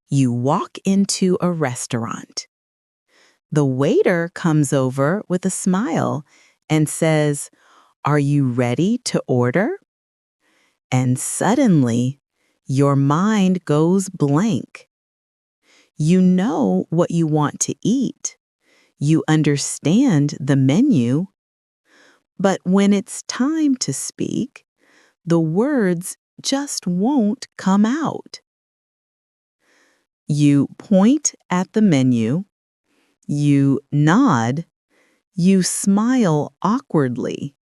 You walk into a restaurant. The waiter comes over with a smile and says, "Are you ready to order?" And suddenly, your mind goes blank. You know what you want to eat. You understand the menu. But when it's time to speak, the words just won't come out. You point at the menu, you nod, you smile awkwardly,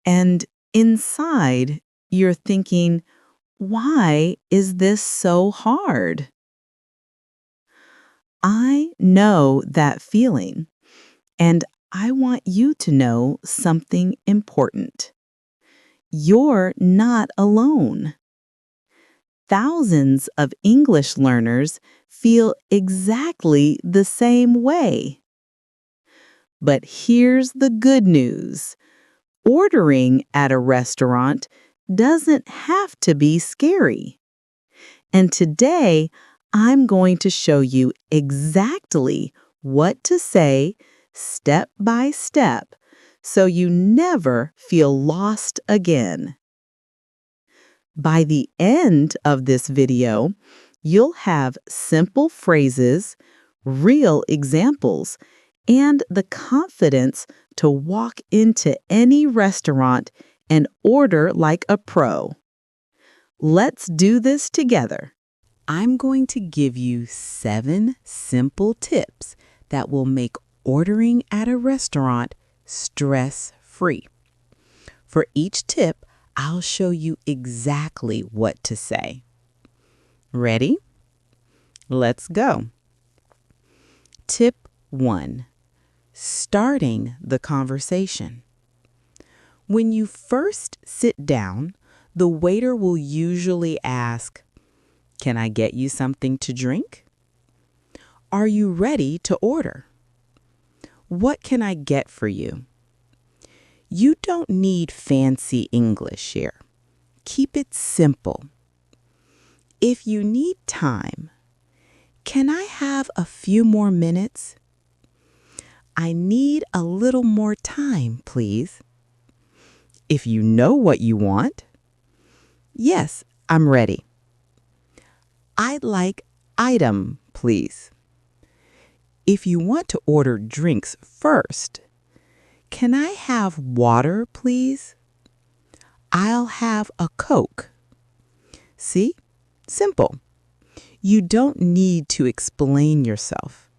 and inside you're thinking, why is this so hard? I know that feeling, and I want you to know something important. You're not alone. Thousands of English learners feel exactly the same way. But here's the good news. Ordering at a restaurant doesn't have to be scary. And today, I'm going to show you exactly what to say step by step so you never feel lost again. By the end of this video, you'll have simple phrases, real examples, and the confidence to walk into any restaurant and order like a pro. Let's do this together. I'm going to give you 7 simple tips that will make ordering at a restaurant stress-free. For each tip, I'll show you exactly what to say. Ready? Let's go. Tip 1. Starting the conversation. When you first sit down, the waiter will usually ask, "Can I get you something to drink?" "Are you ready to order?" "What can I get for you?" You don't need fancy English here. Keep it simple. If you need time, "Can I have a few more minutes?" "I need a little more time, please." If you know what you want, "Yes, I'm ready." "I'd like item, please." If you want to order drinks first, "Can I have water, please?" "I'll have a Coke." See? Simple. You don't need to explain yourself.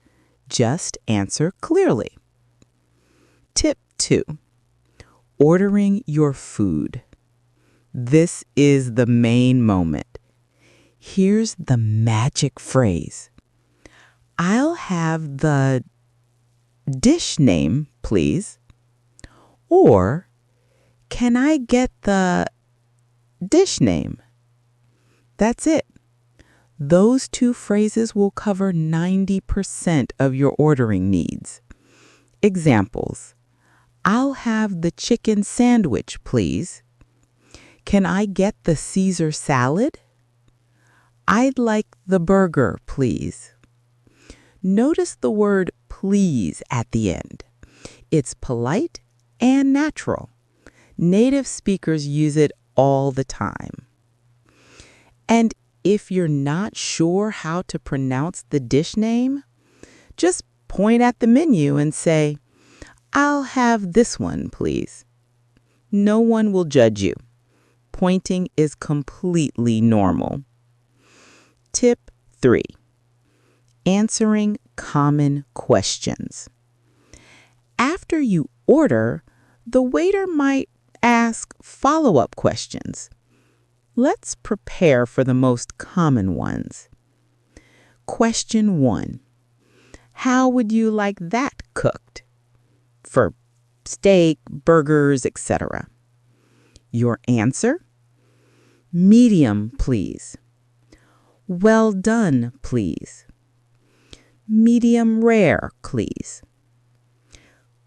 Just answer clearly. Tip 2. Ordering your food. This is the main moment. Here's the magic phrase. "I'll have the dish name, please." Or, "Can I get the dish name?" That's it. Those 2 phrases will cover 90% of your ordering needs. Examples. "I'll have the chicken sandwich, please." "Can I get the Caesar salad?" "I'd like the burger, please." Notice the word "please" at the end. It's polite and natural. Native speakers use it all the time. And if you're not sure how to pronounce the dish name, just point at the menu and say, "I'll have this one, please." No one will judge you. Pointing is completely normal. Tip 3. Answering common questions. After you order, the waiter might ask follow-up questions. Let's prepare for the most common ones. Question 1. How would you like that cooked? For steak, burgers, etc. Your answer? Medium, please. Well done, please. Medium rare, please.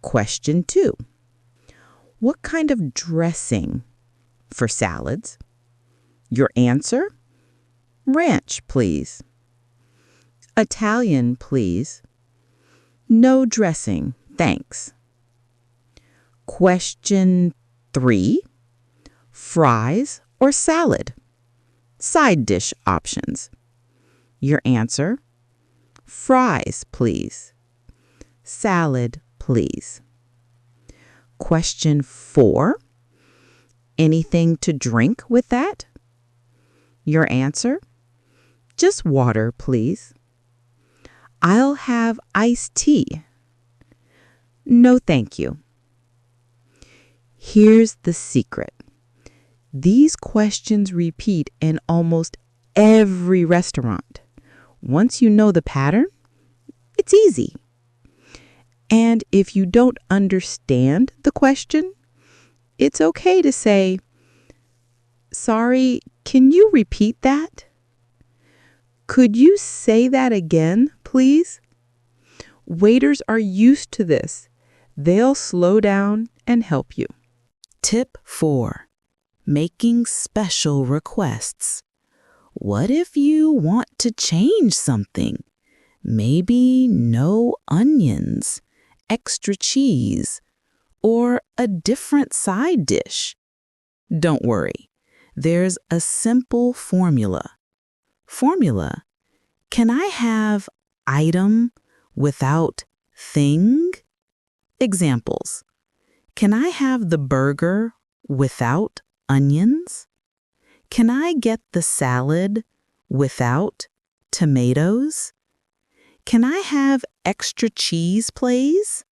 Question 2. What kind of dressing? For salads. Your answer? Ranch, please. Italian, please. No dressing, thanks. Question 3. Fries or salad? Side dish options. Your answer? Fries, please. Salad, please. Question 4. Anything to drink with that? Your answer? Just water, please. I'll have iced tea. No, thank you. Here's the secret. These questions repeat in almost every restaurant. Once you know the pattern, it's easy. And if you don't understand the question, it's okay to say, "Sorry, can you repeat that? Could you say that again, please?" Waiters are used to this. They'll slow down and help you. Tip 4. Making special requests. What if you want to change something? Maybe no onions, extra cheese, or a different side dish. Don't worry, there's a simple formula. Formula: can I have item without thing? Examples: can I have the burger without onions? Can I get the salad without tomatoes? Can I have extra cheese, please?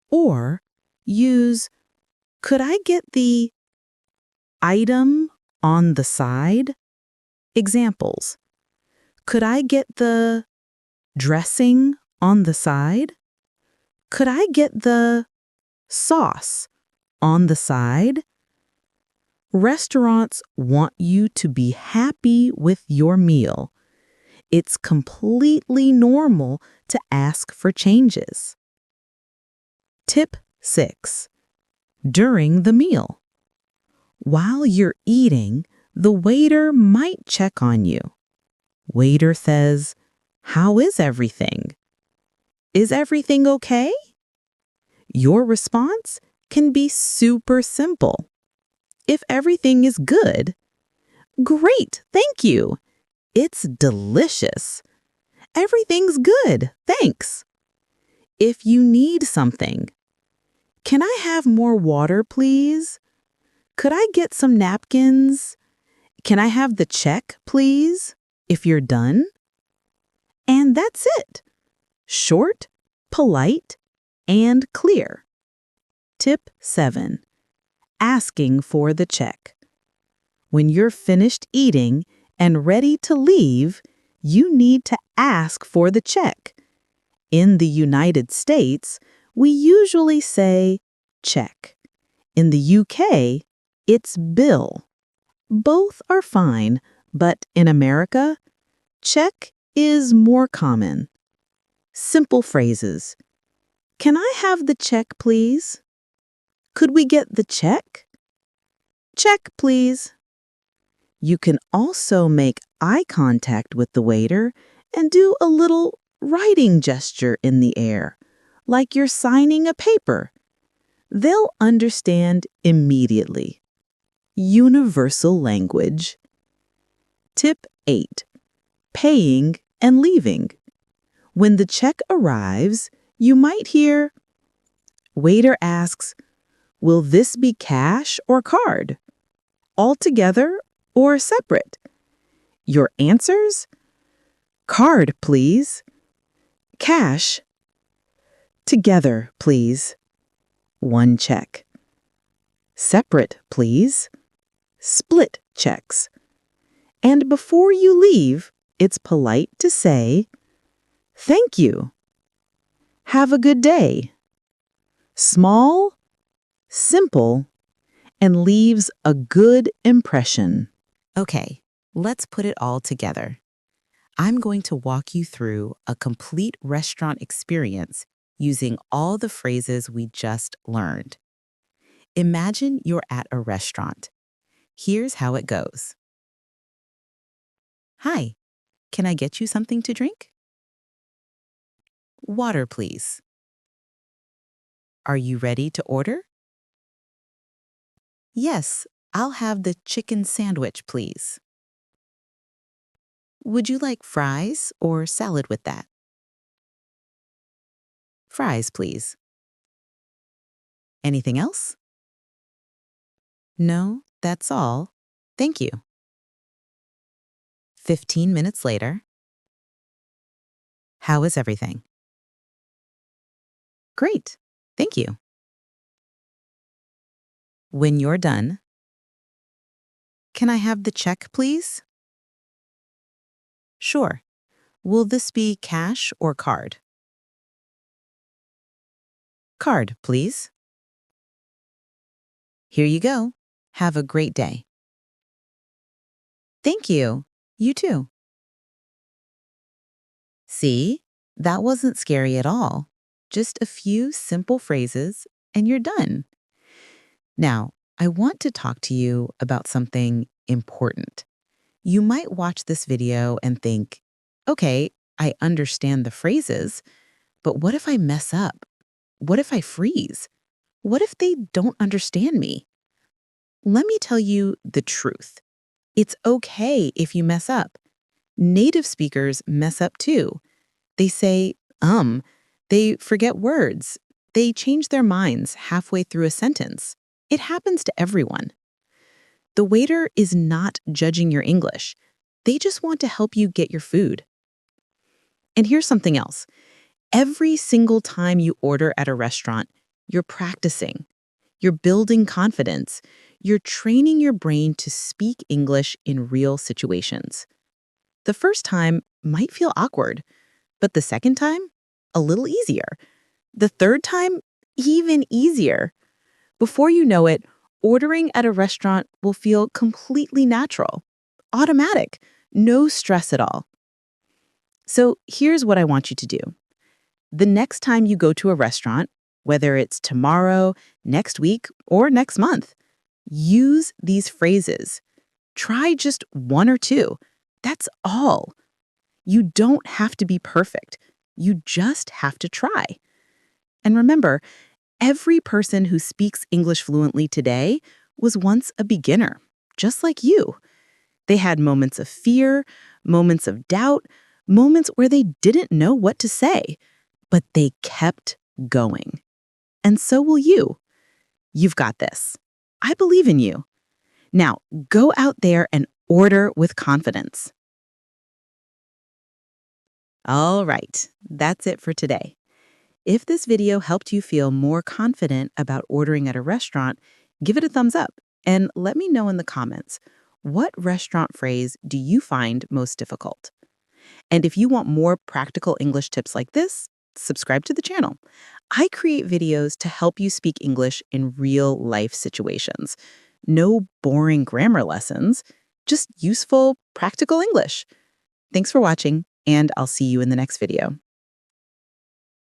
Or use, could I get the item on the side? Examples: could I get the dressing on the side? Could I get the sauce on the side? Restaurants want you to be happy with your meal. It's completely normal to ask for changes. Tip 6. During the meal. While you're eating, the waiter might check on you. Waiter says, "How is everything? Is everything okay?" Your response can be super simple. If everything is good, "Great, thank you. It's delicious. Everything's good, thanks." If you need something, "Can I have more water, please? Could I get some napkins? Can I have the check, please?" If you're done. And that's it. Short, polite, and clear. Tip 7. Asking for the check. When you're finished eating and ready to leave, you need to ask for the check. In the United States, we usually say check. In the UK, it's bill. Both are fine, but in America, check is more common. Simple phrases. "Can I have the check, please? Could we get the check? Check, please." You can also make eye contact with the waiter and do a little writing gesture in the air, like you're signing a paper. They'll understand immediately. Universal language. Tip 8. Paying and leaving. When the check arrives, you might hear, waiter asks, "Will this be cash or card? All together or separate?" Your answers? Card, please. Cash. Together, please. One check. Separate, please. Split checks. And before you leave, it's polite to say, "Thank you. Have a good day." Small, simple, and leaves a good impression. Okay, let's put it all together. I'm going to walk you through a complete restaurant experience using all the phrases we just learned. Imagine you're at a restaurant. Here's how it goes. "Hi, can I get you something to drink?" Water, please. Are you ready to order? Yes, I'll have the chicken sandwich, please. Would you like fries or salad with that? Fries, please. Anything else? No, that's all. Thank you. 15 minutes later. How is everything? Great. Thank you. When you're done, can I have the check, please? Sure. Will this be cash or card? Card, please. Here you go. Have a great day. Thank you. You too. See, that wasn't scary at all. Just a few simple phrases, and you're done. Now, I want to talk to you about something important. You might watch this video and think, okay, I understand the phrases, but what if I mess up? What if I freeze? What if they don't understand me? Let me tell you the truth. It's okay if you mess up. Native speakers mess up too. They say, they forget words. They change their minds halfway through a sentence. It happens to everyone. The waiter is not judging your English. They just want to help you get your food. And here's something else. Every single time you order at a restaurant, you're practicing. You're building confidence. You're training your brain to speak English in real situations. The first time might feel awkward, but the second time, a little easier. The third time, even easier. Before you know it, ordering at a restaurant will feel completely natural, automatic, no stress at all. So here's what I want you to do. The next time you go to a restaurant, whether it's tomorrow, next week, or next month, use these phrases. Try just one or two. That's all. You don't have to be perfect. You just have to try. And remember, every person who speaks English fluently today was once a beginner, just like you. They had moments of fear, moments of doubt, moments where they didn't know what to say, but they kept going. And so will you. You've got this. I believe in you. Now, go out there and order with confidence. All right, that's it for today. If this video helped you feel more confident about ordering at a restaurant, give it a thumbs up and let me know in the comments, what restaurant phrase do you find most difficult? And if you want more practical English tips like this, subscribe to the channel. I create videos to help you speak English in real life situations. No boring grammar lessons, just useful, practical English. Thanks for watching, and I'll see you in the next video.